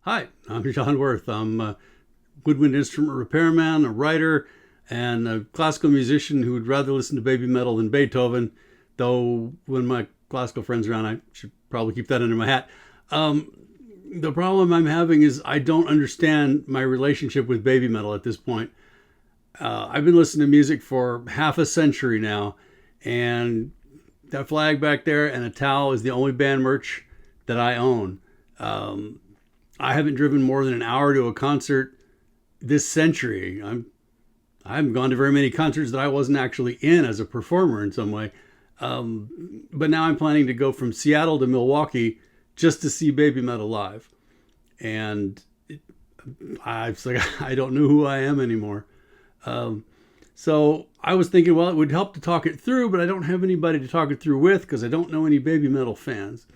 Hi, I'm John Worth. I'm a woodwind instrument repairman, a writer, and a classical musician who would rather listen to Babymetal than Beethoven, though when my classical friends are around, I should probably keep that under my hat. Um, the problem I'm having is I don't understand my relationship with Babymetal at this point. I've been listening to music for half a century now, and that flag back there and a towel is the only band merch that I own. Um, I haven't driven more than an hour to a concert this century. I haven't gone to very many concerts that I wasn't actually in as a performer in some way. But now I'm planning to go from Seattle to Milwaukee just to see Babymetal live. And it's like I don't know who I am anymore. Um, so I was thinking, well, it would help to talk it through, but I don't have anybody to talk it through with because I don't know any Babymetal fans.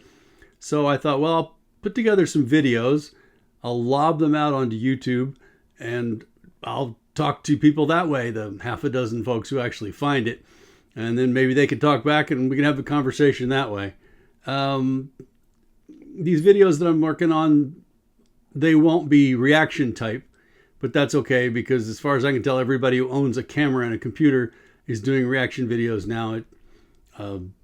So I thought, well, I'll put together some videos. I'll lob them out onto YouTube and I'll talk to people that way, the half a dozen folks who actually find it. And then maybe they can talk back and we can have a conversation that way. Um, these videos that I'm working on, they won't be reaction type, but that's okay because as far as I can tell, everybody who owns a camera and a computer is doing reaction videos now. I'm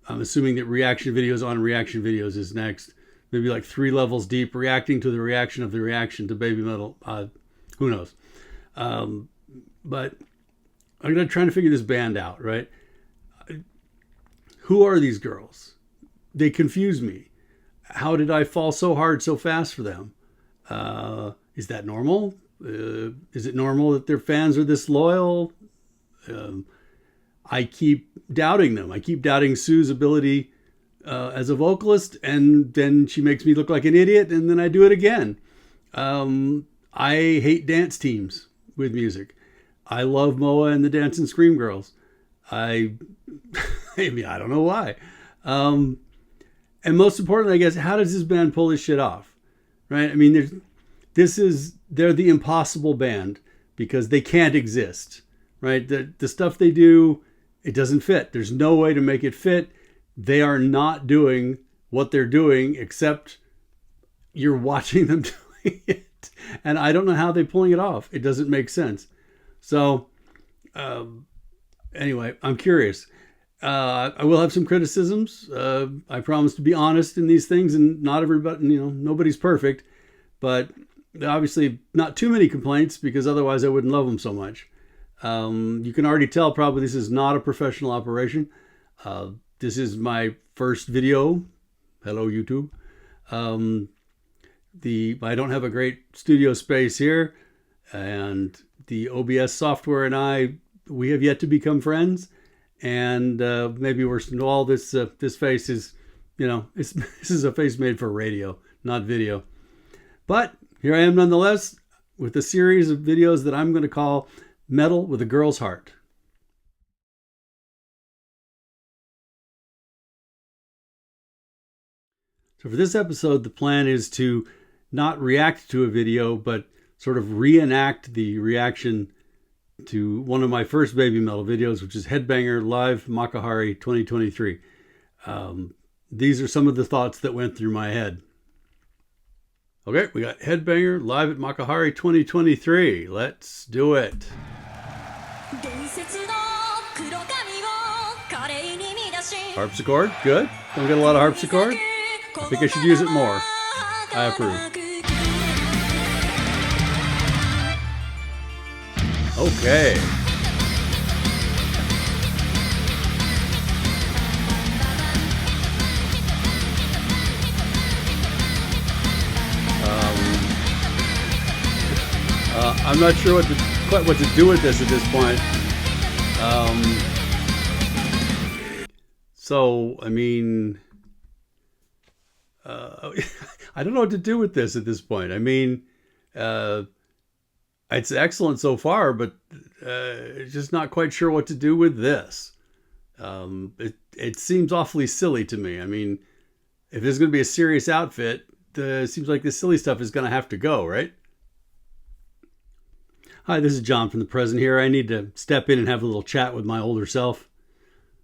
assuming that reaction videos on reaction videos is next. Maybe like 3 levels deep, reacting to the reaction of the reaction to Babymetal. Who knows? But I'm gonna try to figure this band out, right? Who are these girls? They confuse me. How did I fall so hard so fast for them? Is that normal? Is it normal that their fans are this loyal? I keep doubting them. I keep doubting Sue's ability as a vocalist, and then she makes me look like an idiot, and then I do it again. I hate dance teams with music. I love Moa and the Dance and Scream Girls. I mean, I don't know why. And most importantly, I guess, how does this band pull this shit off? Right? I mean, they're the impossible band because they can't exist. Right? The stuff they do, it doesn't fit. There's no way to make it fit. They are not doing what they're doing, except you're watching them doing it. And I don't know how they're pulling it off. It doesn't make sense. So, anyway, I'm curious. I will have some criticisms. I promise to be honest in these things, and not everybody, nobody's perfect. But obviously, not too many complaints because otherwise I wouldn't love them so much. You can already tell probably this is not a professional operation. This is my first video. Hello, YouTube. I don't have a great studio space here, and the OBS software and we have yet to become friends. And maybe all this face is, this is a face made for radio, not video. But here I am nonetheless with a series of videos that I'm going to call Metal with a Girl's Heart. So for this episode, the plan is to not react to a video, but sort of reenact the reaction to one of my first Babymetal videos, which is Headbanger Live Makahari 2023. These are some of the thoughts that went through my head. Okay, we got Headbanger Live at Makahari 2023. Let's do it. Harpsichord, good. Don't get a lot of harpsichord. I think I should use it more. I approve. Okay. I'm not sure quite what to do with this at this point. I mean, I don't know what to do with this at this point. I mean, it's excellent so far, but just not quite sure what to do with this. It seems awfully silly to me. I mean, if there's going to be a serious outfit, it seems like the silly stuff is going to have to go, right? Hi, this is John from the present here. I need to step in and have a little chat with my older self.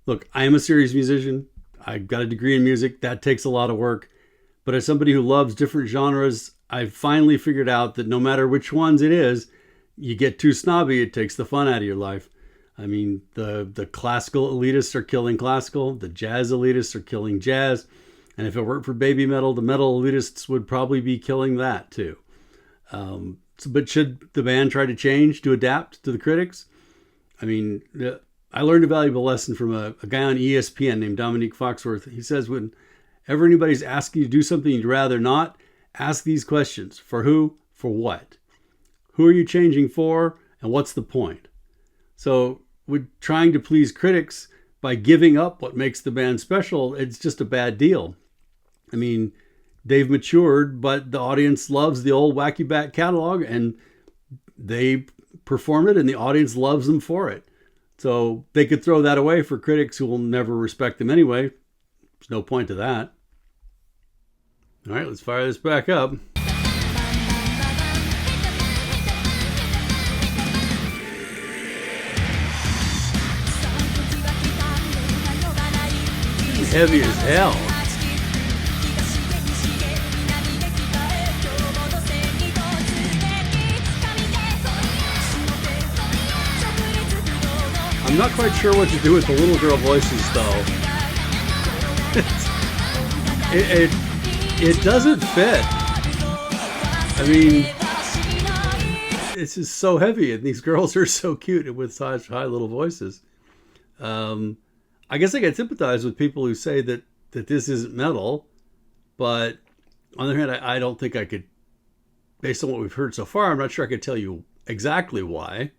Look, I am a serious musician. I've got a degree in music. That takes a lot of work. But as somebody who loves different genres, I finally figured out that no matter which ones it is, you get too snobby, it takes the fun out of your life. I mean, the classical elitists are killing classical, the jazz elitists are killing jazz, and if it weren't for Babymetal, the metal elitists would probably be killing that too. But should the band try to change, to adapt to the critics? I mean, I learned a valuable lesson from a guy on ESPN named Dominique Foxworth. He says, whenever anybody's asking you to do something you'd rather not, ask these questions. For who? For what? Who are you changing for? And what's the point? So with trying to please critics by giving up what makes the band special, it's just a bad deal. I mean, they've matured, but the audience loves the old Wacky Bat catalog, and they perform it, and the audience loves them for it. So they could throw that away for critics who will never respect them anyway. There's no point to that. All right, let's fire this back up. Heavy as hell. I'm not quite sure what to do with the little girl voices, though. It doesn't fit. I mean, this is so heavy, and these girls are so cute with such high little voices. I guess I can sympathize with people who say that this isn't metal, but on the other hand, I don't think I could, based on what we've heard so far, I'm not sure I could tell you exactly why.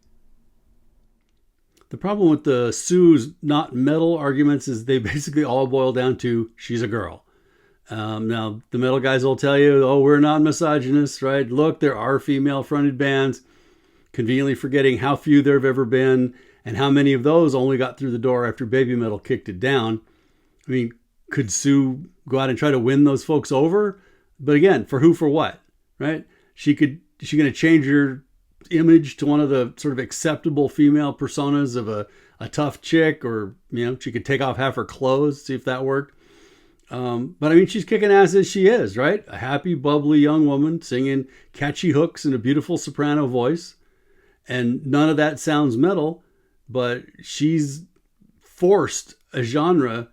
The problem with the Sue's not metal arguments is they basically all boil down to she's a girl. Now, the metal guys will tell you, oh, we're not misogynists, right? Look, there are female-fronted bands, conveniently forgetting how few there have ever been, and how many of those only got through the door after Babymetal kicked it down. I mean, could Sue go out and try to win those folks over? But again, for who, for what, right? Is she going to change her image to one of the sort of acceptable female personas of a tough chick, or, she could take off half her clothes, see if that worked. But I mean, she's kicking ass as she is, right? A happy, bubbly young woman singing catchy hooks in a beautiful soprano voice. And none of that sounds metal. But she's forced a genre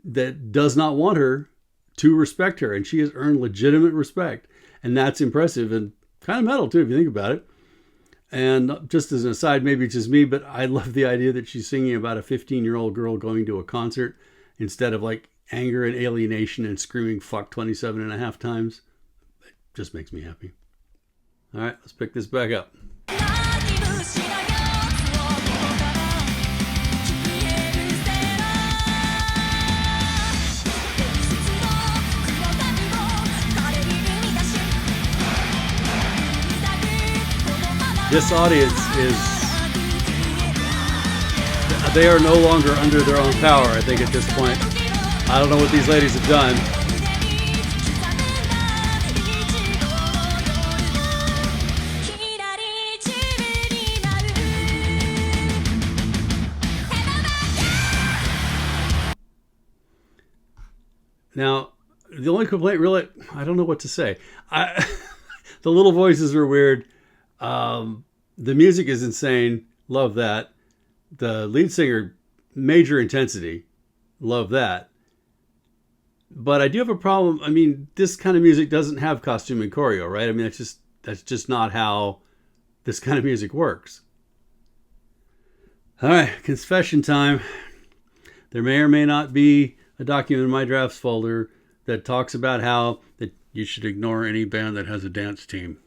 that does not want her to respect her. And she has earned legitimate respect. And that's impressive and kind of metal, too, if you think about it. And just as an aside, maybe it's just me, but I love the idea that she's singing about a 15-year-old girl going to a concert instead of like anger and alienation and screaming fuck 27 and a half times. It just makes me happy. All right, let's pick this back up. This audience they are no longer under their own power, I think, at this point. I don't know what these ladies have done. Now, the only complaint really, I don't know what to say. The little voices are weird. The music is insane. Love that. The lead singer, major intensity. Love that. But I do have a problem. I mean, this kind of music doesn't have costume and choreo, right? I mean, that's just not how this kind of music works. All right, confession time. There may or may not be a document in my drafts folder that talks about how that you should ignore any band that has a dance team.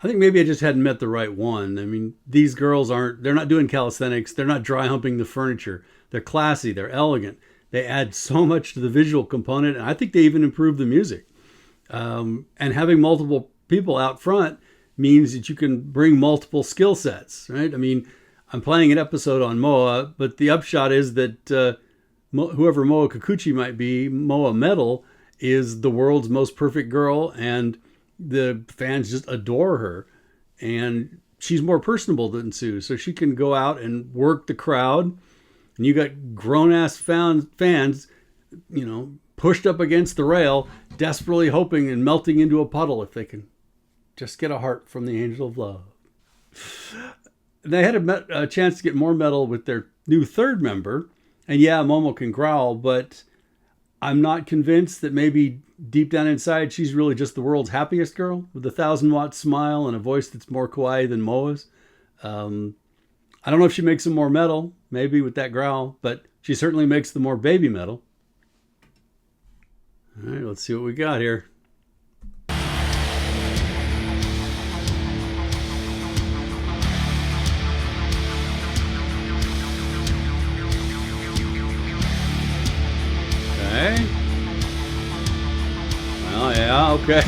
I think maybe I just hadn't met the right one. I mean, these girls they're not doing calisthenics. They're not dry humping the furniture. They're classy. They're elegant. They add so much to the visual component. And I think they even improve the music. And having multiple people out front means that you can bring multiple skill sets, right? I mean, I'm playing an episode on Moa, but the upshot is that whoever Moa Kikuchi might be, momometal, is the world's most perfect girl, and the fans just adore her. And she's more personable than Sue, so she can go out and work the crowd. And you got grown-ass fans, pushed up against the rail, desperately hoping and melting into a puddle if they can just get a heart from the angel of love. They had a chance to get more metal with their new third member. And yeah, Momo can growl, but I'm not convinced that maybe deep down inside, she's really just the world's happiest girl with a 1,000-watt smile and a voice that's more kawaii than Moa's. I don't know if she makes some more metal, maybe with that growl, but she certainly makes the more baby metal. All right, let's see what we got here. Okay. Well, yeah, okay.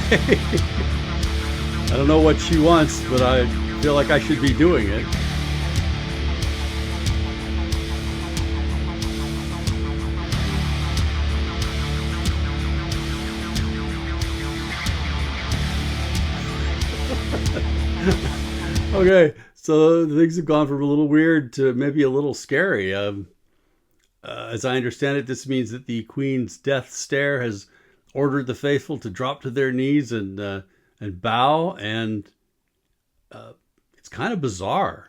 I don't know what she wants, but I feel like I should be doing it. Okay, so things have gone from a little weird to maybe a little scary. As I understand it, this means that the Queen's death stare has ordered the faithful to drop to their knees and bow, and it's kind of bizarre.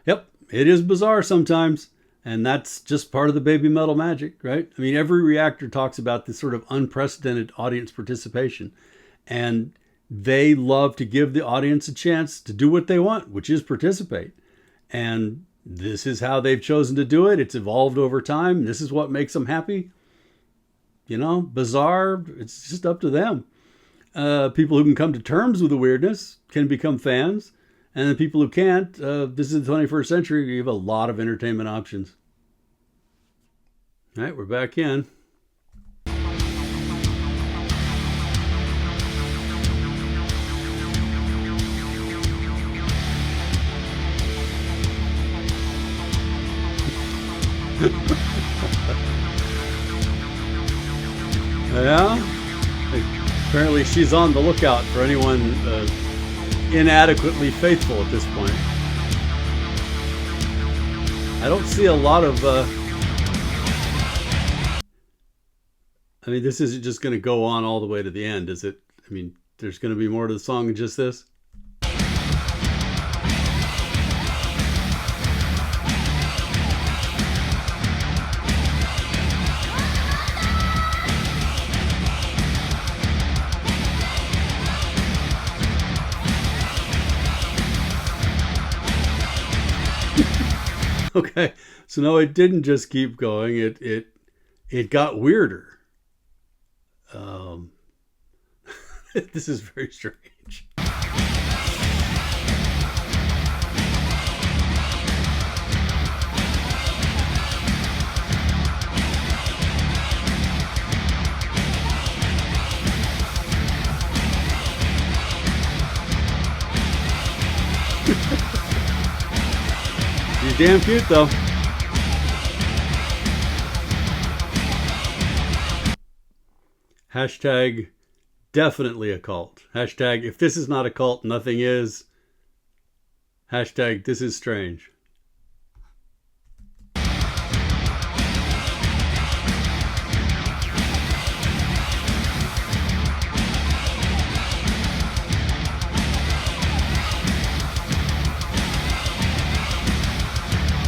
Yep, it is bizarre sometimes, and that's just part of the Babymetal magic, right? I mean, every reactor talks about this sort of unprecedented audience participation, and they love to give the audience a chance to do what they want, which is participate. And this is how they've chosen to do it. It's evolved over time. This is what makes them happy. You know, bizarre, it's just up to them. People who can come to terms with the weirdness can become fans. And the people who can't, this is the 21st century, you have a lot of entertainment options. All right, we're back in. Yeah, apparently she's on the lookout for anyone inadequately faithful at this point. I don't see a lot of I mean, this isn't just going to go on all the way to the end, is it? I mean, there's going to be more to the song than just this. Okay, so no, it didn't just keep going. It got weirder. This is very strange. She's damn cute, though. Hashtag definitely a cult. Hashtag if this is not a cult, nothing is. Hashtag this is strange.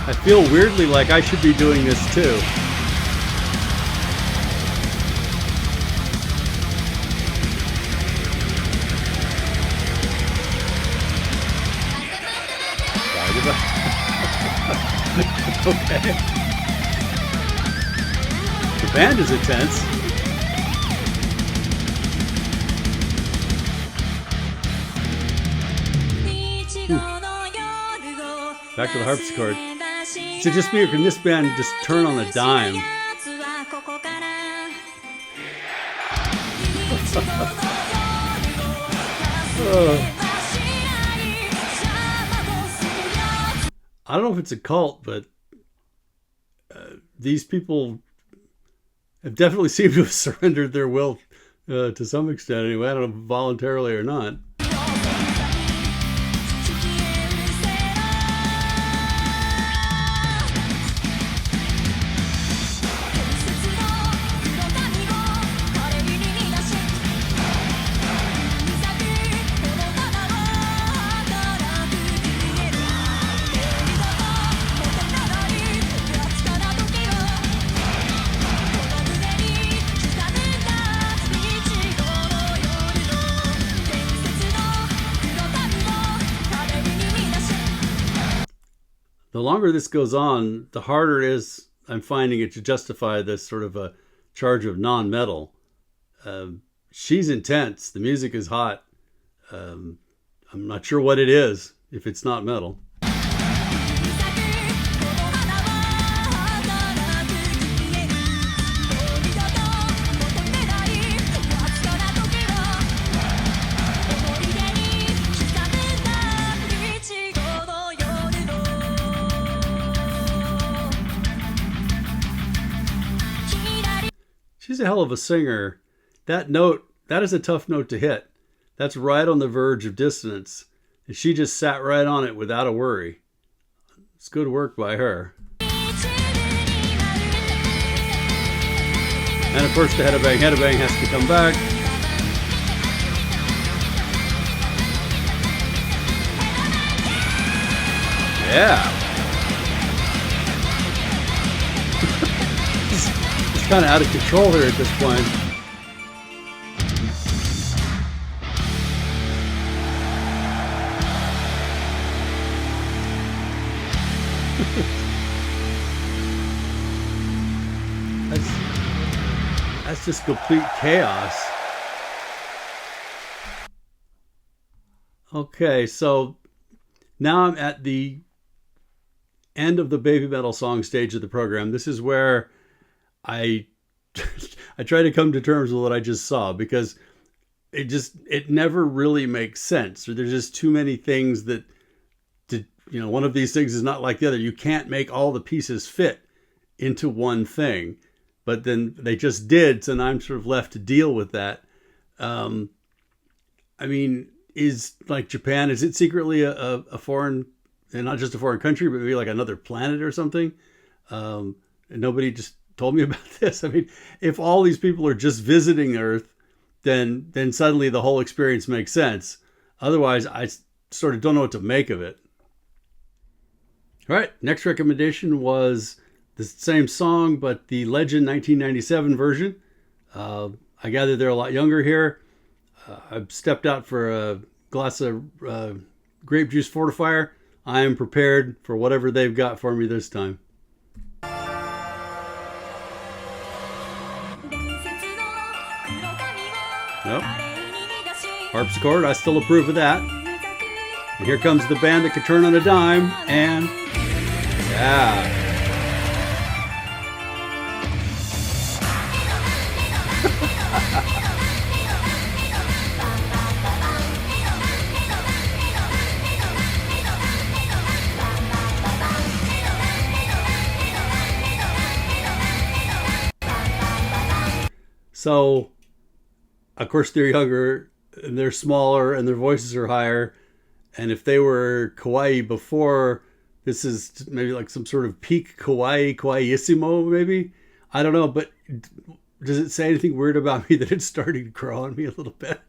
I feel weirdly like I should be doing this too. Okay. The band is intense. Back to the harpsichord. So just me, or can this band just turn on a dime? I don't know if it's a cult, but these people have definitely seemed to have surrendered their will to some extent anyway. I don't know, voluntarily or not. longer this goes on, the harder it is I'm finding it to justify this sort of a charge of non-metal. She's intense. The music is hot. I'm not sure what it is if it's not metal. She's a hell of a singer. That note, that is a tough note to hit. That's right on the verge of dissonance. And she just sat right on it without a worry. It's good work by her. And of course the headbang has to come back. Yeah. It's kind of out of control here at this point. That's just complete chaos. Okay, so now I'm at the end of the Babymetal song stage of the program. This is where I try to come to terms with what I just saw, because it never really makes sense. Or there's just too many things that, one of these things is not like the other. You can't make all the pieces fit into one thing, but then they just did. So now I'm sort of left to deal with that. I mean, is like Japan, is it secretly a foreign, and not just a foreign country, but maybe like another planet or something? And nobody just told me about this. I mean, if all these people are just visiting Earth, then suddenly the whole experience makes sense. Otherwise, I sort of don't know what to make of it. All right, next recommendation was the same song, but the Legend 1997 version. I gather they're a lot younger here. I've stepped out for a glass of grape juice fortifier. I am prepared for whatever they've got for me this time. Nope. Harpsichord, I still approve of that. And here comes the band that could turn on a dime, and yeah. So, of course, they're younger, and they're smaller, and their voices are higher. And if they were Kawaii before, this is maybe like some sort of peak Kawaii, Kawaiissimo, maybe? I don't know, but does it say anything weird about me that it's starting to grow on me a little bit?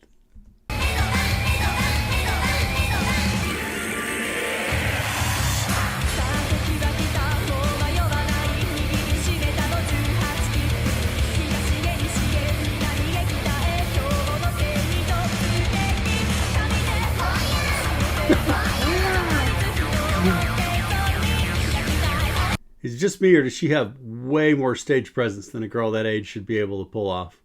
Is it just me, or does she have way more stage presence than a girl that age should be able to pull off?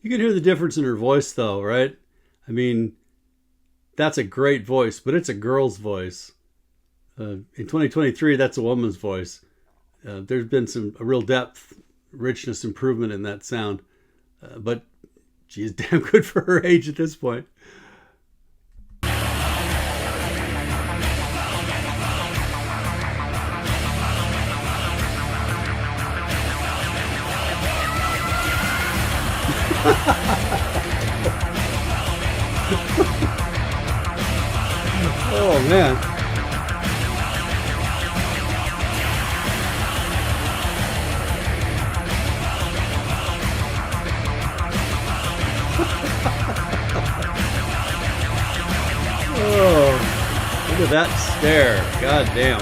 You can hear the difference in her voice, though, right? I mean, that's a great voice, but it's a girl's voice. In 2023, that's a woman's voice. There's been a real depth, richness, improvement in that sound. But she is damn good for her age at this point. Oh man. Oh, look at that stare. God damn.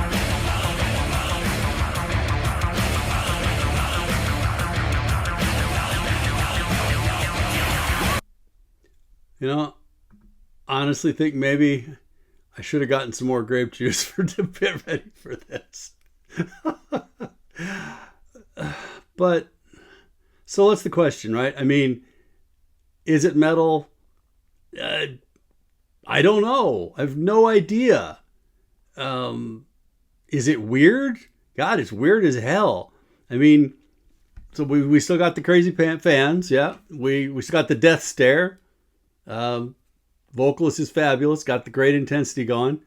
You know, honestly think maybe I should have gotten some more grape juice to get ready for this. But, so what's the question, right? I mean, is it metal? I don't know. I have no idea. Is it weird? God, it's weird as hell. I mean, so we still got the crazy fans, yeah. We still got the death stare. Vocalist is fabulous, got the great intensity going.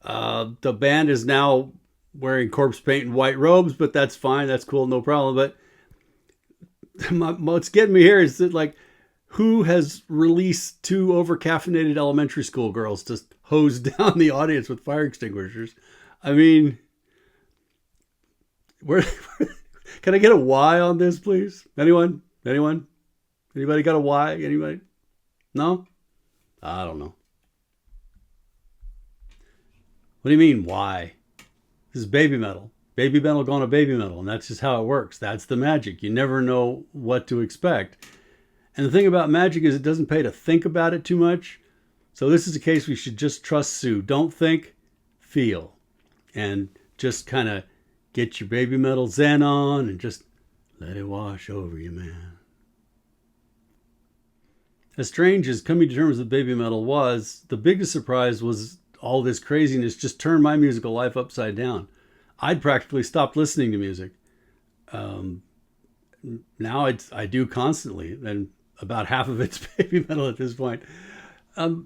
The band is now wearing corpse paint and white robes, but that's fine, that's cool, no problem. But what's getting me here is that, like, who has released two over-caffeinated elementary school girls to hose down the audience with fire extinguishers? I mean, where can I get a why on this, please? Anyone? Anybody got a why? Anybody? No? I don't know. What do you mean, why? This is Babymetal. Babymetal going to Babymetal, and that's just how it works. That's the magic. You never know what to expect. And the thing about magic is it doesn't pay to think about it too much. So this is a case we should just trust Sue. Don't think, feel. And just kind of get your Babymetal zen on and just let it wash over you, man. As strange as coming to terms with Babymetal was, the biggest surprise was all this craziness just turned my musical life upside down. I'd practically stopped listening to music. Now I do constantly, and about half of it's Babymetal at this point.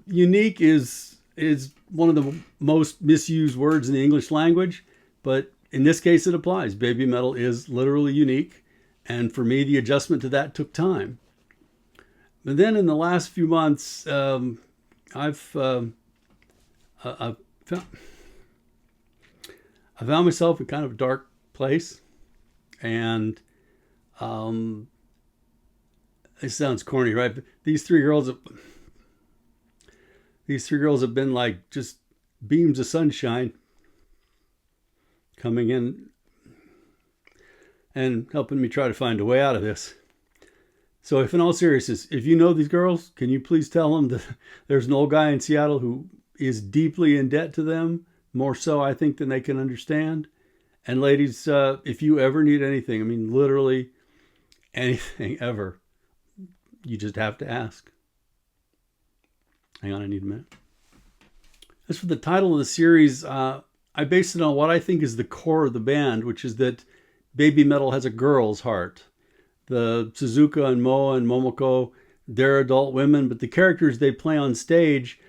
Unique is one of the most misused words in the English language, but in this case it applies. Babymetal is literally unique, and for me the adjustment to that took time. But then in the last few months, I've found myself in kind of a dark place, and it sounds corny, right? But these three girls have been like just beams of sunshine coming in and helping me try to find a way out of this. So if in all seriousness, if you know these girls, can you please tell them that there's an old guy in Seattle who is deeply in debt to them, more so I think than they can understand. And ladies, if you ever need anything, I mean literally anything ever, you just have to ask. Hang on, I need a minute. As for the title of the series, I based it on what I think is the core of the band, which is that Babymetal has a girl's heart. The Suzuka and Moa and Momoko, they're adult women, but the characters they play on stage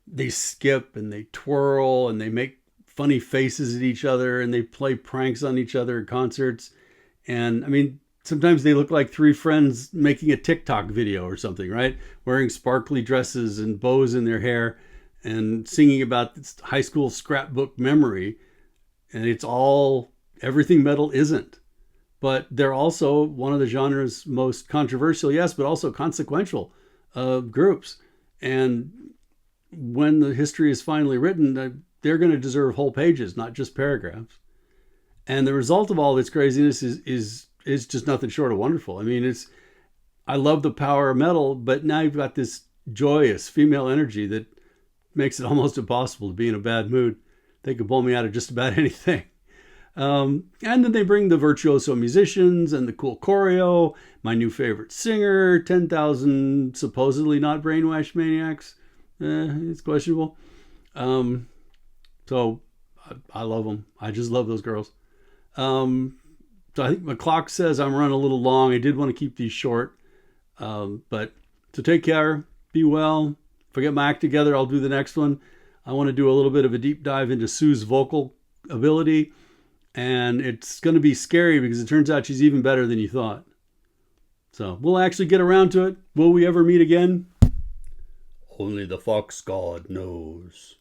they skip and they twirl and they make funny faces at each other and they play pranks on each other at concerts. And I mean, sometimes they look like three friends making a TikTok video or something, right? Wearing sparkly dresses and bows in their hair and singing about this high school scrapbook memory. And it's all everything metal isn't. But they're also one of the genre's most controversial, yes, but also consequential groups. And when the history is finally written, they're going to deserve whole pages, not just paragraphs. And the result of all this craziness is just nothing short of wonderful. I mean, I love the power of metal, but now you've got this joyous female energy that makes it almost impossible to be in a bad mood. They could pull me out of just about anything. And then they bring the virtuoso musicians and the cool choreo, my new favorite singer, 10,000 supposedly not brainwashed maniacs. It's questionable. So I love them. I just love those girls. So I think my clock says I'm running a little long. I did want to keep these short. But so take care. Be well. If I get my act together, I'll do the next one. I want to do a little bit of a deep dive into Sue's vocal ability. And it's going to be scary because it turns out she's even better than you thought. So we'll actually get around to it. Will we ever meet again? Only the fox god knows.